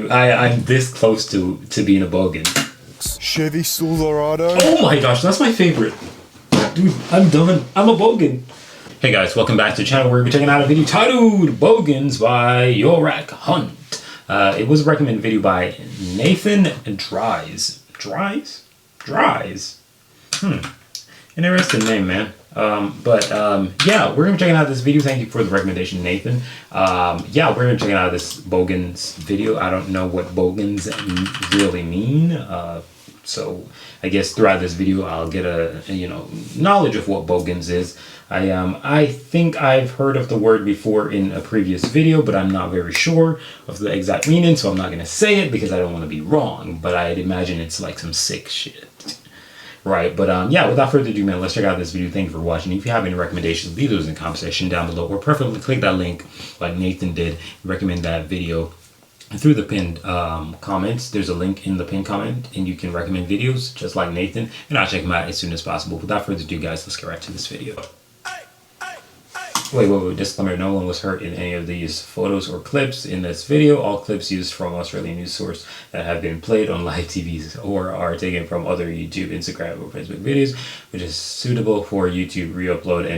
I'm this close to being a Bogan. Chevy Silverado. Oh my gosh, that's my favorite. Dude, I'm done. I'm a Bogan. Hey guys, welcome back to the channel where we're checking out a video titled Bogans by Yorak Hunt. It was a recommended video by Nathan Dries. Dries? Interesting name, man. Yeah, we're gonna be checking out this video. Thank you for the recommendation, Nathan. Yeah, we're gonna be checking out this Bogans video. I don't know what Bogans really mean. So I guess throughout this video, I'll get a knowledge of what Bogans is. I think I've heard of the word before in a previous video, but I'm not very sure of the exact meaning, so I'm not gonna say it because I don't want to be wrong. But I'd imagine it's like some sick shit. Right, but yeah, without further ado, man, let's check out this video. Thank you for watching. If you have any recommendations, leave those in the comment section down below, or preferably click that link like Nathan did, recommend that video through the pinned comments. There's a link in the pinned comment, and you can recommend videos just like Nathan, and I'll check them out as soon as possible. Without further ado, guys, let's get right to this video. Wait, disclaimer, no one was hurt in any of these photos or clips in this video. All clips used from Australian news source that have been played on live TVs or are taken from other YouTube, Instagram, or Facebook videos, which is suitable for YouTube re-upload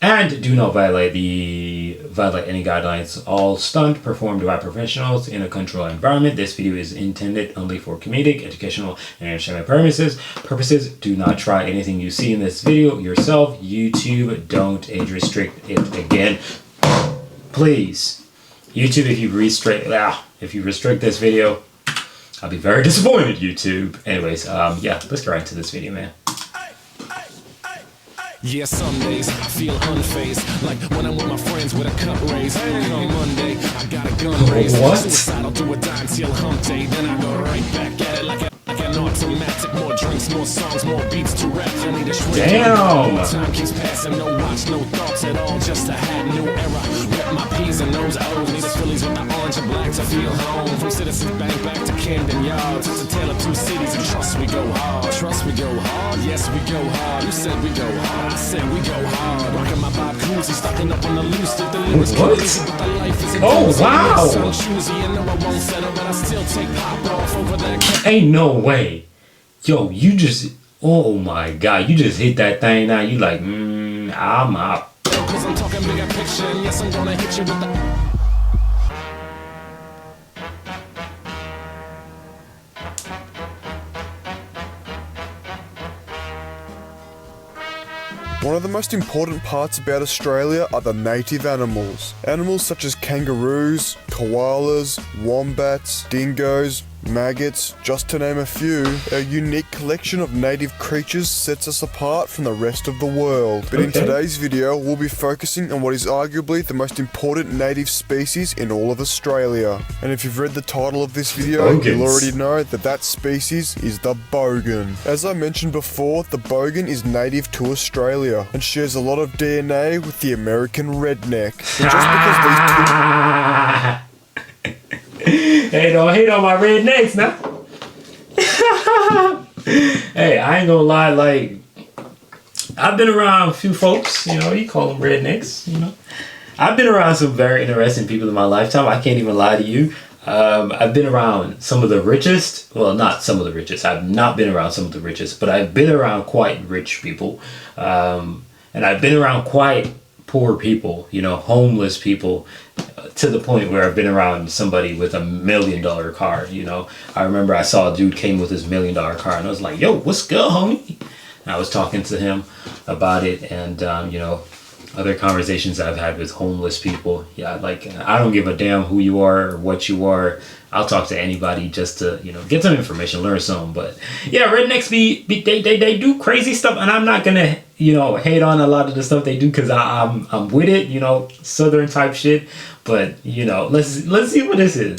and do not violate any guidelines. All stunt performed by professionals in a controlled environment. This video is intended only for comedic, educational, and entertainment purposes. Do not try anything you see in this video yourself. YouTube, don't age restrict it again, please. YouTube, if you restrict this video, I'll be very disappointed, YouTube. Anyways, yeah, let's get right into this video, man. Yeah, some days I feel unfazed, like when I'm with my friends with a cup raised. On Monday, I got a gun raised. What? Suicidal to a dime till hump day. Then I go right back at it like an automatic. More drinks, more songs, more beats to rap. I need a shrink. Damn! Time keeps passing, no watch, no thoughts at all. Just a hat, new era. Rep my P's and those O's. Need the Phillies with the orange and black to feel home. From Citizens Bank back to Camden Yards. It's a tale of two cities, and trust we go hard. Trust we go hard, yes we go hard. You said we go hard, I said we go hard. Rocking my Bob Cousy, stocking up on the loose. The lyrics crazy, but the life is oh wow! So choosy, and no I won't settle, but I still take pop off over that. Ain't no way. Yo, you just, oh my god, you just hit that thing now. You like, I'm out. Cause I'm talking bigger picture, and yes, I'm gonna hit you with the. One of the most important parts about Australia are the native animals. Animals such as kangaroos, koalas, wombats, dingoes, maggots, just to name a few. Our unique collection of native creatures sets us apart from the rest of the world. But in today's video, we'll be focusing on what is arguably the most important native species in all of Australia. And if you've read the title of this video, you'll already know that species is the bogan. As I mentioned before, the bogan is native to Australia and shares a lot of DNA with the American redneck. And just because these two... Hey, don't hate on my rednecks now. Hey, I ain't gonna lie, like, I've been around a few folks, you call them rednecks, I've been around some very interesting people in my lifetime. I can't even lie to you. I've been around some of the richest, well, not some of the richest. I've not been around some of the richest, but I've been around quite rich people. And I've been around quite poor people, homeless people, to the point where I've been around somebody with $1 million car. I remember I saw a dude came with his $1 million car, and I was like, yo, what's good, homie? And I was talking to him about it, and other conversations I've had with homeless people. Yeah, like, I don't give a damn who you are or what you are. I'll talk to anybody just to, get some information, learn something. But yeah, rednecks they do crazy stuff, and I'm not gonna, hate on a lot of the stuff they do because I'm with it, southern type shit. But let's see what this is.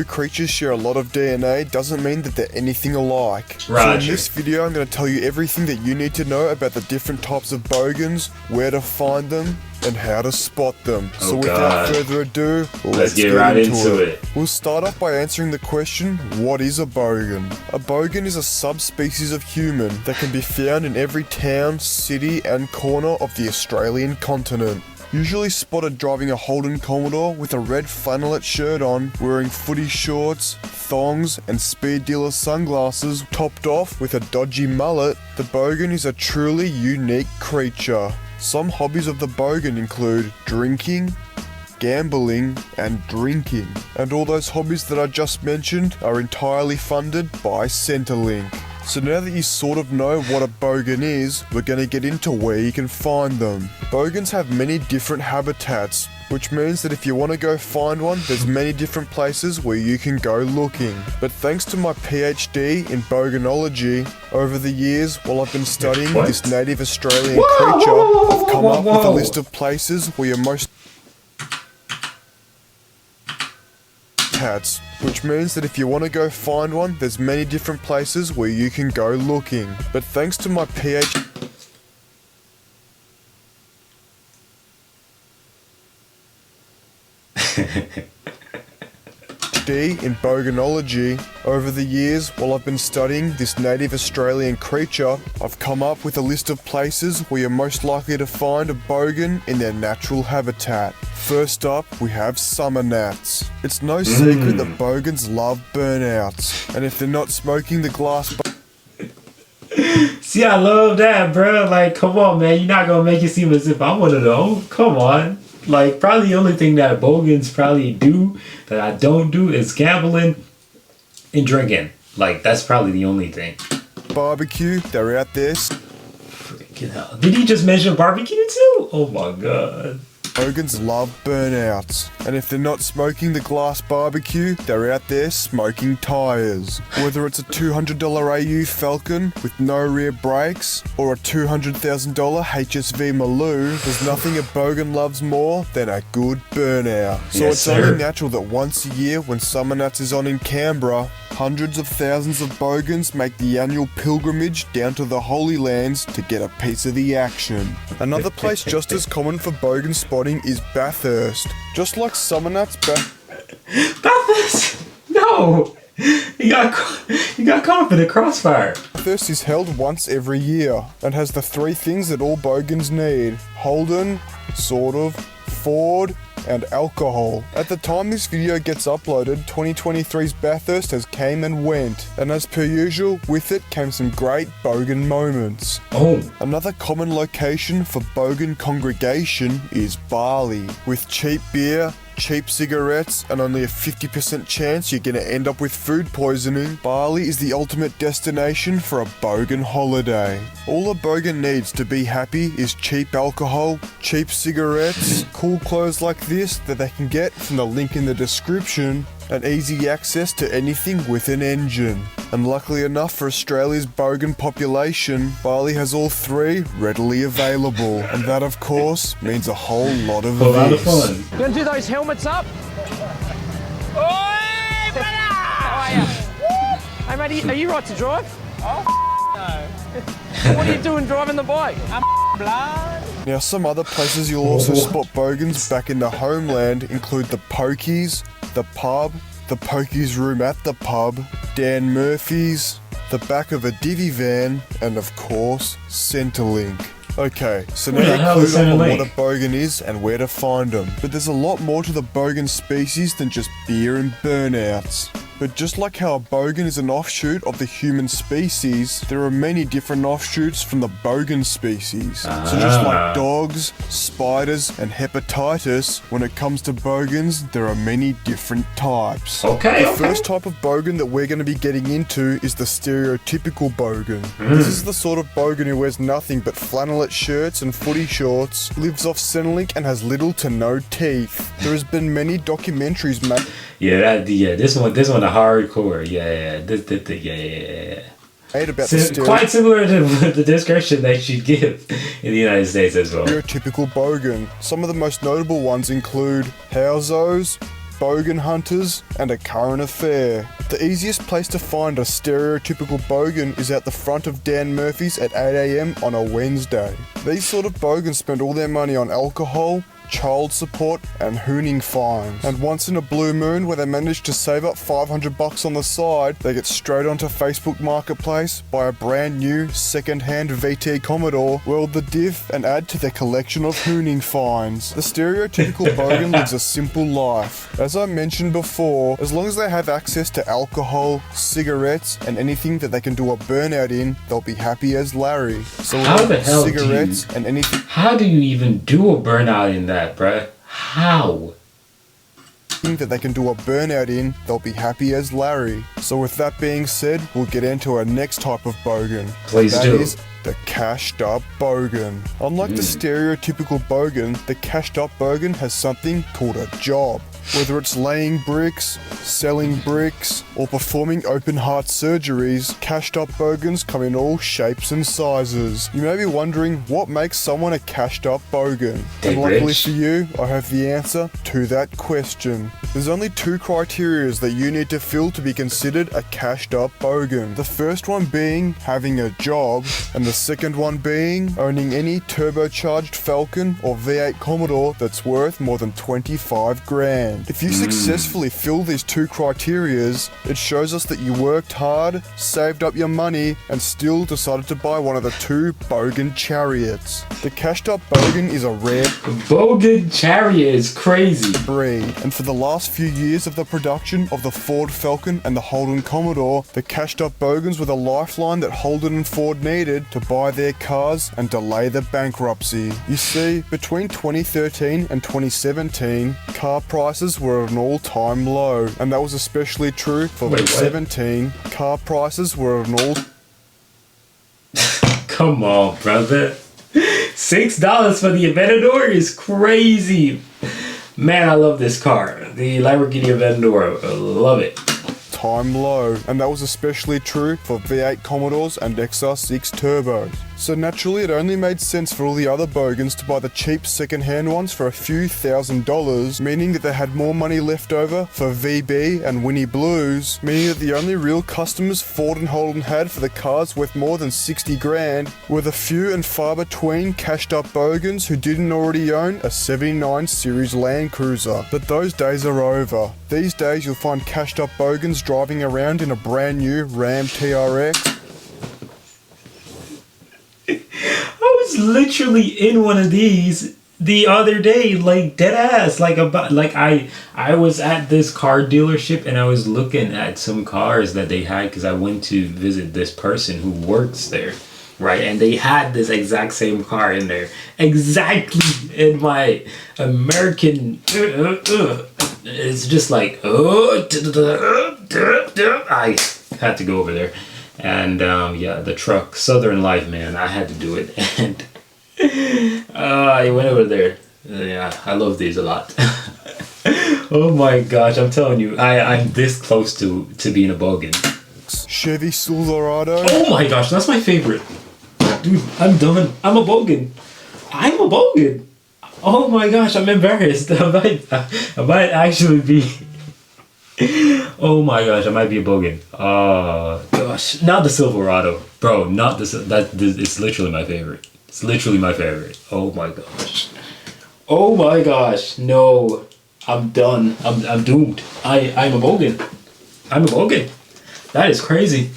Creatures share a lot of DNA doesn't mean that they're anything alike. Roger. So in this video, I'm going to tell you everything that you need to know about the different types of bogans, where to find them, and how to spot them. So without further ado, let's get right into it. We'll start off by answering the question, what is a bogan? A bogan is a subspecies of human that can be found in every town, city, and corner of the Australian continent. Usually spotted driving a Holden Commodore with a red flannelette shirt on, wearing footy shorts, thongs, and speed dealer sunglasses, topped off with a dodgy mullet, the Bogan is a truly unique creature. Some hobbies of the Bogan include drinking, gambling, and drinking. And all those hobbies that I just mentioned are entirely funded by Centrelink. So now that you sort of know what a Bogan is, we're going to get into where you can find them. Bogans have many different habitats, which means that if you want to go find one, there's many different places where you can go looking. But thanks to my PhD in Boganology, over the years while I've been studying this native Australian creature, I've come up with a list of places where you're most habitats, which means that if you want to go find one, there's many different places where you can go looking. But thanks to my PhD in Boganology, over the years while I've been studying this native Australian creature, I've come up with a list of places where you're most likely to find a Bogan in their natural habitat. First up, we have summer gnats. It's no secret that Bogans love burnouts, and if they're not smoking the glass See, I love that, bro. Like, come on, man. You're not gonna make it seem as if I'm one of them. Come on. Like, probably the only thing that Bogans probably do that I don't do is gambling and drinking. Like, that's probably the only thing. barbecue, they're out there. Freaking hell. Did he just mention barbecue too? Oh my god. Bogans love burnouts, and if they're not smoking the glass barbecue, they're out there smoking tyres. Whether it's a $200 AU Falcon with no rear brakes, or a $200,000 HSV Maloo, there's nothing a Bogan loves more than a good burnout. So Yes, it's sir. only natural that once a year when Summer Nuts is on in Canberra, hundreds of thousands of Bogans make the annual pilgrimage down to the Holy Lands to get a piece of the action. Another place just as common for Bogan spotting is Bathurst. Just like Summer Nuts, Bathurst! No! You got caught in the crossfire. Bathurst is held once every year and has the three things that all Bogans need: Holden, sort of, Ford, and alcohol. At the time this video gets uploaded, 2023's Bathurst has came and went, and as per usual, with it came some great Bogan moments. Oh. Another common location for Bogan congregation is Bali, with cheap beer, cheap cigarettes, and only a 50% chance you're gonna end up with food poisoning. Bali is the ultimate destination for a Bogan holiday. All a Bogan needs to be happy is cheap alcohol, cheap cigarettes, cool clothes like this that they can get from the link in the description, and easy access to anything with an engine. And luckily enough for Australia's Bogan population, Bali has all three readily available. And that of course means a whole lot of A lot of this. fun. You gonna do those helmets up? Oi, brother! How are you? Hey, mate, are you right to drive? Oh, no. What are you doing driving the bike? I'm blood. Now some other places you'll also spot Bogans back in the homeland include the Pokies, the pub, the Pokies room at the pub, Dan Murphy's, the back of a divvy van, and of course, Centrelink. Okay, so now Where the you're hell is clued up on Centrelink? what a Bogan is and where to find them. But there's a lot more to the Bogan species than just beer and burnouts. But just like how a Bogan is an offshoot of the human species, there are many different offshoots from the Bogan species. So just like dogs, spiders, and hepatitis, when it comes to Bogans, there are many different types. Okay, The okay. first type of Bogan that we're going to be getting into is the stereotypical Bogan. This is the sort of Bogan who wears nothing but flannelette shirts and footy shorts, lives off Centrelink, and has little to no teeth. There has been many documentaries made This one the hardcore. Yeah. about the Quite similar to the description that you give in the United States as well. stereotypical Bogan. Some of the most notable ones include Howzos, Bogan Hunters, and A Current Affair. The easiest place to find a stereotypical Bogan is at the front of Dan Murphy's at 8 AM on a Wednesday. These sort of Bogans spend all their money on alcohol, child support, and hooning fines. And once in a blue moon where they manage to save up $500 on the side, they get straight onto Facebook Marketplace, buy a brand new second-hand VT Commodore, weld the diff, and add to their collection of hooning fines. The stereotypical bogan lives a simple life. As I mentioned before, as long as they have access to alcohol, cigarettes, and anything that they can do a burnout in, they'll be happy as Larry. So How the hell cigarettes and anything How do you even do a burnout in that, bruh? How? that they can do a burnout in, they'll be happy as Larry. So with that being said, we'll get into our next type of bogan. Please That do. is the cashed up bogan. Unlike the stereotypical bogan, the cashed up bogan has something called a job. Whether it's laying bricks, selling bricks, or performing open heart surgeries, cashed up bogans come in all shapes and sizes. You may be wondering what makes someone a cashed up bogan. They And luckily rich. for you, I have the answer to that question. There's only two criteria that you need to fill to be considered a cashed up bogan. The first one being having a job, and the second one being owning any turbocharged Falcon or V8 Commodore that's worth more than 25 grand. If you successfully fill these two criterias, it shows us that you worked hard, saved up your money, and still decided to buy one of the two bogan chariots. The cashed up bogan is a rare Bogan chariot is crazy. breed, and for the last few years of the production of the Ford Falcon and the Holden Commodore, the cashed up bogans were the lifeline that Holden and Ford needed to buy their cars and delay the bankruptcy. You see, between 2013 and 2017, car prices were at an all-time low, and that was especially true for Wait, what? 2017. Car prices were at an all Come on, brother. $6 for the Aventador is crazy. Man, I love this car. The Lamborghini Aventador. I love it. time low, and that was especially true for V8 Commodores and XR6 Turbos. So naturally it only made sense for all the other bogans to buy the cheap second-hand ones for a few $1,000s, meaning that they had more money left over for VB and Winnie Blues, meaning that the only real customers Ford and Holden had for the cars worth more than 60 grand were the few and far between cashed up bogans who didn't already own a 79 series Land Cruiser. But those days are over. These days you'll find cashed up bogans driving around in a brand new Ram TRX. I was literally in one of these the other day, like dead ass, I was at this car dealership and I was looking at some cars that they had because I went to visit this person who works there, right? And they had this exact same car in there, exactly in my American. It's just like I had to go over there. And yeah, the truck, Southern Life, man, I had to do it. And I went over there. Yeah, I love these a lot. Oh my gosh, I'm telling you, I'm this close to being a bogan. Chevy Silverado. Oh my gosh, that's my favorite. Dude, I'm done. I'm a bogan. I'm a bogan. Oh my gosh, I'm embarrassed. I might actually be... Oh my gosh, I might be a bogan. Oh gosh, not the Silverado, bro. Not this. It's literally my favorite. It's literally my favorite. Oh my gosh. Oh my gosh. No, I'm done. I'm doomed. I'm a bogan. I'm a bogan. That is crazy.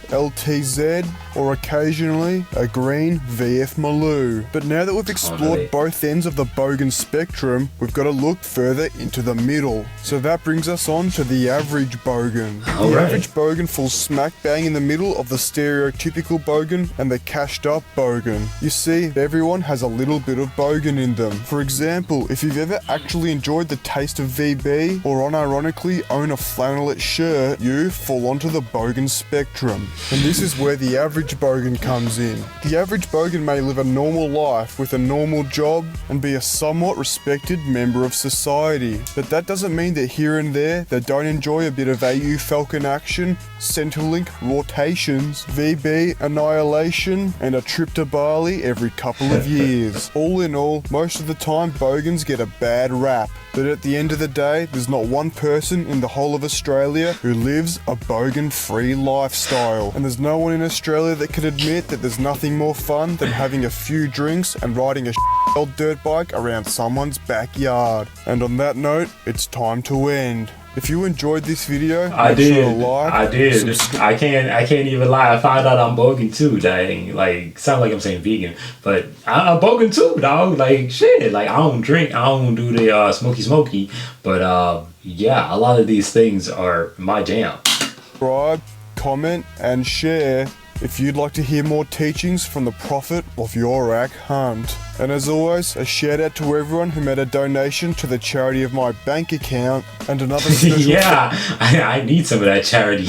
LTZ, or occasionally a green VF Maloo. But now that we've explored both ends of the bogan spectrum, we've got to look further into the middle. So that brings us on to the average bogan. The average bogan falls smack bang in the middle of the stereotypical bogan and the cashed up bogan. You see, everyone has a little bit of bogan in them. For example, if you've ever actually enjoyed the taste of VB, or unironically own a flannelette shirt, you fall onto the bogan spectrum. And this is where the average bogan comes in. The average bogan may live a normal life with a normal job and be a somewhat respected member of society. But that doesn't mean that here and there they don't enjoy a bit of AU Falcon action, Centrelink rotations, VB annihilation, and a trip to Bali every couple of years. All in all, most of the time bogans get a bad rap. But at the end of the day, there's not one person in the whole of Australia who lives a bogan-free lifestyle. and there's no one in Australia that can admit that there's nothing more fun than having a few drinks and riding a old dirt bike around someone's backyard. And on that note, it's time to end. If you enjoyed this video, I did. I can't even lie. I found out I'm Bogan too. Dang, like sound like I'm saying vegan, but I'm Bogan too, dog. Like shit. Like I don't drink. I don't do the smoky. But yeah, a lot of these things are my jam. Subscribe, comment, and share if you'd like to hear more teachings from the prophet of your rack hunt. And as always, a shout out to everyone who made a donation to the charity of my bank account, and another special yeah, I need some of that charity.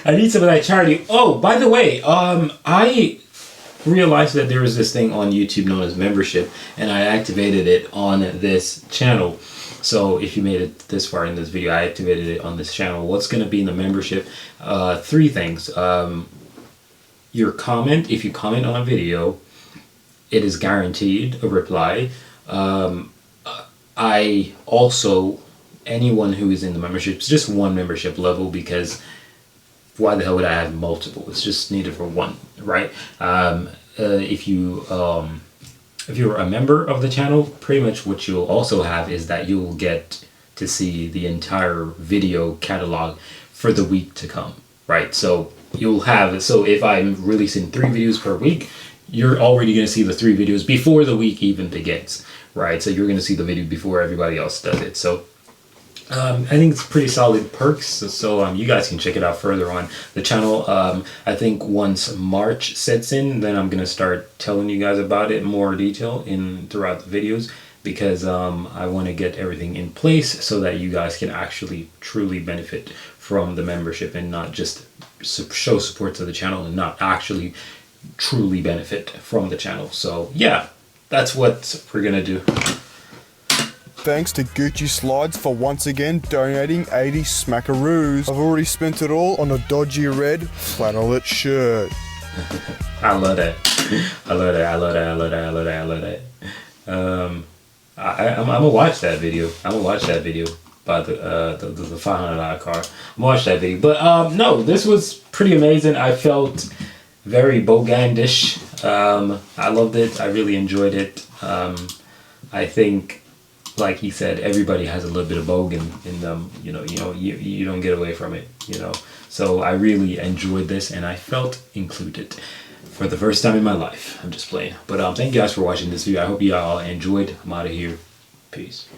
I need some of that charity. Oh, by the way, I realized that there was this thing on YouTube known as membership, and I activated it on this channel. So if you made it this far in this video, I activated it on this channel. What's going to be in the membership? 3 things. Your comment, if you comment on a video, it is guaranteed a reply. I also, anyone who is in the membership, it's just one membership level, because why the hell would I have multiple? It's just needed for one, right? If you're a member of the channel, pretty much what you'll also have is that you'll get to see the entire video catalog for the week to come, right? So you'll have, so if I'm releasing 3 videos per week, you're already going to see the 3 videos before the week even begins, right? So you're going to see the video before everybody else does it. So I think it's pretty solid perks, so you guys can check it out further on the channel. I think once March sets in, then I'm gonna start telling you guys about it in more detail throughout the videos, because I want to get everything in place so that you guys can actually truly benefit from the membership, and not just show support to the channel and not actually truly benefit from the channel. So yeah, that's what we're gonna do. Thanks to Gucci Slides for once again donating 80 smackaroos. I've already spent it all on a dodgy red flannelette shirt. I love that. I'm gonna watch that video. By the $500 car. I'm gonna watch that video. But no, this was pretty amazing. I felt very Bogandish. I loved it. I really enjoyed it. I think, like he said, everybody has a little bit of Bogan in them. You don't get away from it. So I really enjoyed this, and I felt included for the first time in my life. I'm just playing. But thank you guys for watching this video. I hope you all enjoyed. I'm out of here. Peace.